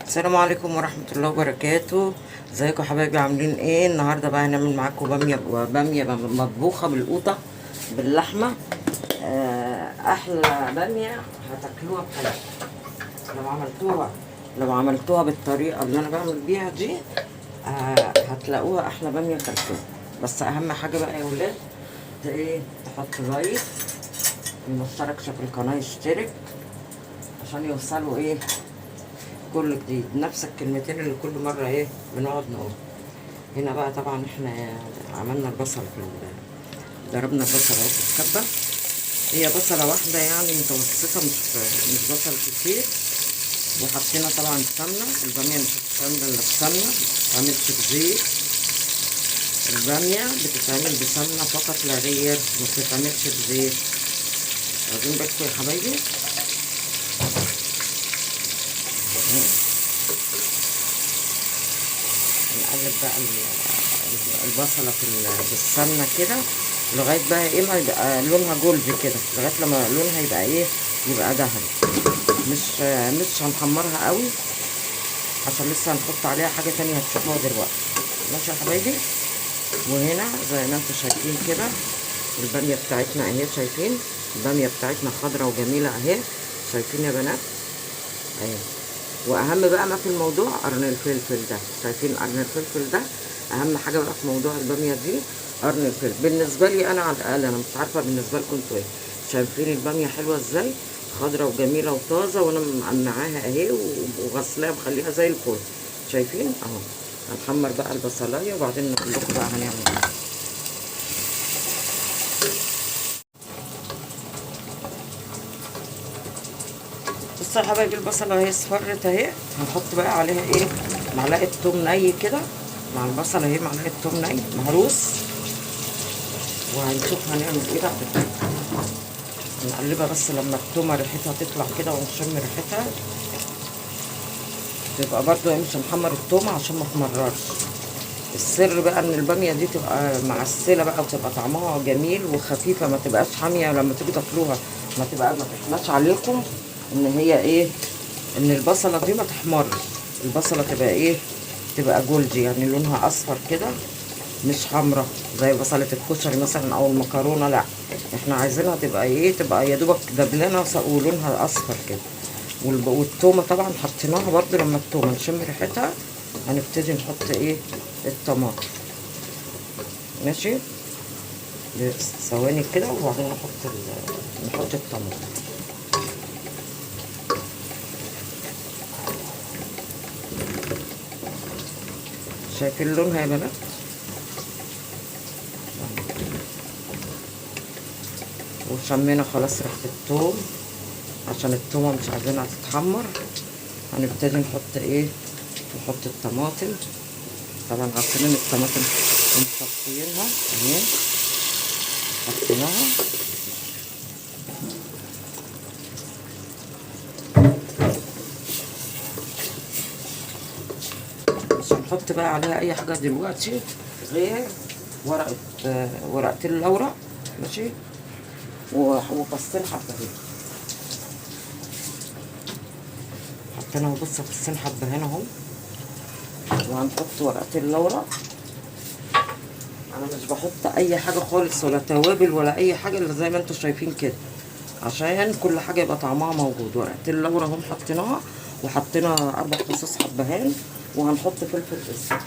السلام عليكم ورحمة الله وبركاته. ازيكم حبايبي، عاملين ايه؟ النهارده بقى هنعمل معاكم بامية مطبوخة بالقوطة باللحمة. احلى بامية هتاكلوها بحياتكم. لو عملتوها بالطريقة اللي انا بعمل بيها دي، هتلاقوها احلى بامية كلتوها. بس اهم حاجة بقى يا ولاد، ايه، تحط لايك، المشترك في القناة يشترك عشان يوصلوا ايه كل جديد، نفس الكلمتين اللي كل مرة ايه بنقعد نقول. هنا بقى طبعا احنا عملنا البصل ضربنا البصل اهو في الكبة. هي بصلة واحدة يعني متوسطة، مش بصل كتير. وحطينا طبعا سمنة. البامية مش بتتعمل الا بسمنة، مبتتعملش بزيت. البامية بتتعمل بسمنة فقط لا غير، ما بتتعملش بزيت. واخدين بالكم يا حبايبي؟ نقلب بقى البصلة بالسمنة كده لغاية بقى ايه ما يبقى لونها جولد كده، لغاية لما لونها يبقى ايه، يبقى ذهبي. مش هنحمرها قوي عشان لسه هنحط عليها حاجة تانية هتشوفوها دلوقتي. ماشي يا حبايبي؟ وهنا زي ما انتم شايفين كده البامية بتاعتنا اهي، شايفين البامية بتاعتنا خضرة وجميلة اهي، شايفين يا بنات اهي. واهم بقى ما في الموضوع قرن الفلفل ده، شايفين قرن الفلفل ده اهم حاجه بقى في موضوع الباميه دي. قرن الفلفل بالنسبه لي انا على الاقل، انا مش عارفه بالنسبه لكم انتوا ايه. شايفين الباميه حلوه ازاي، خضره وجميله وطازه، وانا مقنعاها اهي وغسلاها مخليها زي الفل. شايفين اهو. هنحمر بقى البصلايه وبعدين نقول لكم بقى هنعمل ايه. بصوا يا حبايبي، البصله اهي اصفرت اهي. هنحط بقى عليها ايه، معلقه توم ني كده مع البصله اهي، معلقه توم ني مهروس. وهنشوف هنعمل ايه بعد كده. نقلبها بس لما التومه ريحتها تطلع كده ونشم ريحتها، تبقى برضو مش هنحمر التومه عشان ما تمررش. السر بقى ان الباميه دي تبقى معسله بقى وتبقى طعمها جميل وخفيفه، ما تبقاش حاميه لما تيجي تاكلوها. ما تحلاش عليكم ان هي ايه، ان البصله دي ما تحمرش. البصله تبقى ايه، تبقى جولدي يعني لونها اصفر كده، مش حمرا زي بصله الكشري مثلا او المكرونه. لا، احنا عايزينها تبقى ايه، تبقى يا دوبك دبلانه ولونها اصفر كده. والتومه طبعا حطيناها برضو، لما التومه نشم ريحتها هنبتدي نحط ايه، الطماطم. ماشي، ثواني كده وبعدين نحط الطماطم. شايفين لونها يا بنات؟ وشمينا خلاص ريحه التوم، عشان التومه مش عايزينها تتحمر. هنبتدي نحط ايه، نحط الطماطم. طبعا غسلين الطماطم ومصفيينها اهي، حطيناها. مش هنحط بقى عليها اي حاجه دلوقتي غير ورقتين اللورا. ماشي، وفصين حبه. حطينا اهو، بص فصين حبه هنا اهو. وهنحط ورقتين اللورا. انا مش بحط اي حاجه خالص، ولا توابل ولا اي حاجه، الا زي ما انتم شايفين كده، عشان كل حاجه يبقى طعمها موجود. ورقتين اللورا هم حطيناها، وحطينا 4 فصوص حبهان. وهنحط فلفل اسود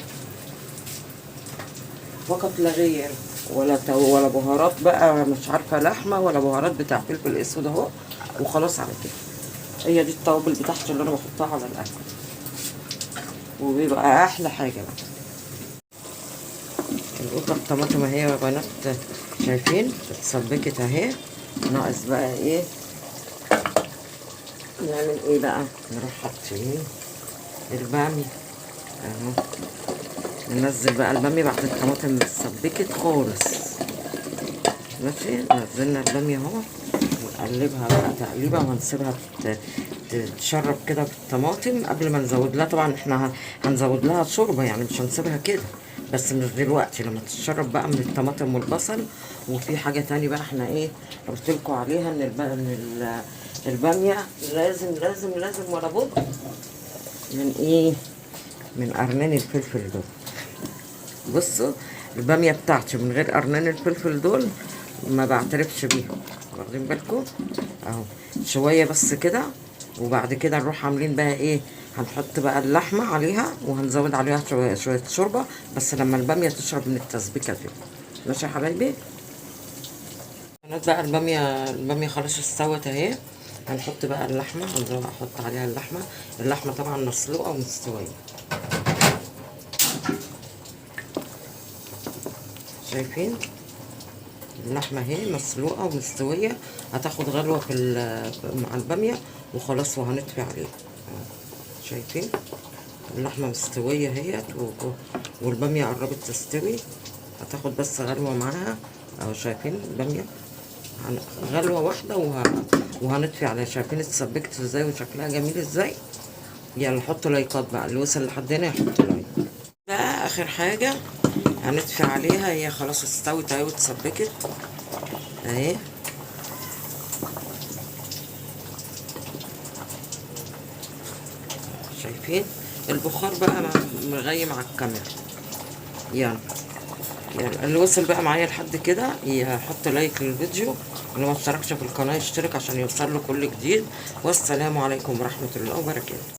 فقط لا غير، ولا بهارات بقى، مش عارفه لحمه ولا بهارات، بتاع فلفل اسود اهو. وخلاص على كده. هي دي التوابل بتاعتي اللي انا بحطها على الاكل، وبيبقى احلى حاجه بقى. القطه الطماطم اهي يا بنات، شايفين اتسبكت اهي. ناقص بقى ايه، نعمل ايه بقى، نروح حاطين الباميه اهو. ننزل بقى الباميه بعد الطماطم ما اتسبكت خالص. ماشي، نزلنا الباميه اهو، ونقلبها بقى تقليبه، وهنسيبها تتشرب كده في الطماطم قبل ما نزود لها. طبعا احنا هنزود لها شوربه يعني، مش هنسيبها كده، بس مش دلوقتي، لما تتشرب بقى من الطماطم والبصل. وفي حاجه تاني بقى احنا ايه قلت لكم عليها، ان الباميه لازم لازم لازم ولا بد من ايه، من قرنين الفلفل دول. بصوا الباميه بتاعتي من غير قرنين الفلفل دول ما بعترفش بيها، واخدين بالكم اهو. شويه بس كده، وبعد كده نروح عاملين بقى ايه، هنحط بقى اللحمه عليها وهنزود عليها شويه شوربه، بس لما الباميه تشرب من التسبيكه دي. ماشي يا حبايبي. بقى الباميه خلاص استوت اهي. هنحط بقى اللحمه، هحط عليها اللحمه. اللحمه طبعا مسلوقه ومستويه، شايفين اللحمه اهي مسلوقه ومستويه. هتاخد غلوه مع الباميه وخلاص، وهنطفي عليها. شايفين اللحمه مستويه اهي، والباميه قربت تستوي. هتاخد بس غلوه معاها اهو. شايفين الباميه غلوه واحده وهنطفي عليها. شايفين اتسبكت ازاي وشكلها جميل ازاي. يلا حطوا لايكات بقى، اللي وصل لحد هنا يحط لايك. بقى اخر حاجه هنطفي عليها، هي خلاص استوت اهي واتسبكت اهي. شايفين البخار بقى مغيم على الكاميرا. يلا اللي وصل بقى معايا لحد كده يحط لايك للفيديو، واللي ما اشتركش في القناه يشترك عشان يوصل له كل جديد. والسلام عليكم ورحمه الله وبركاته.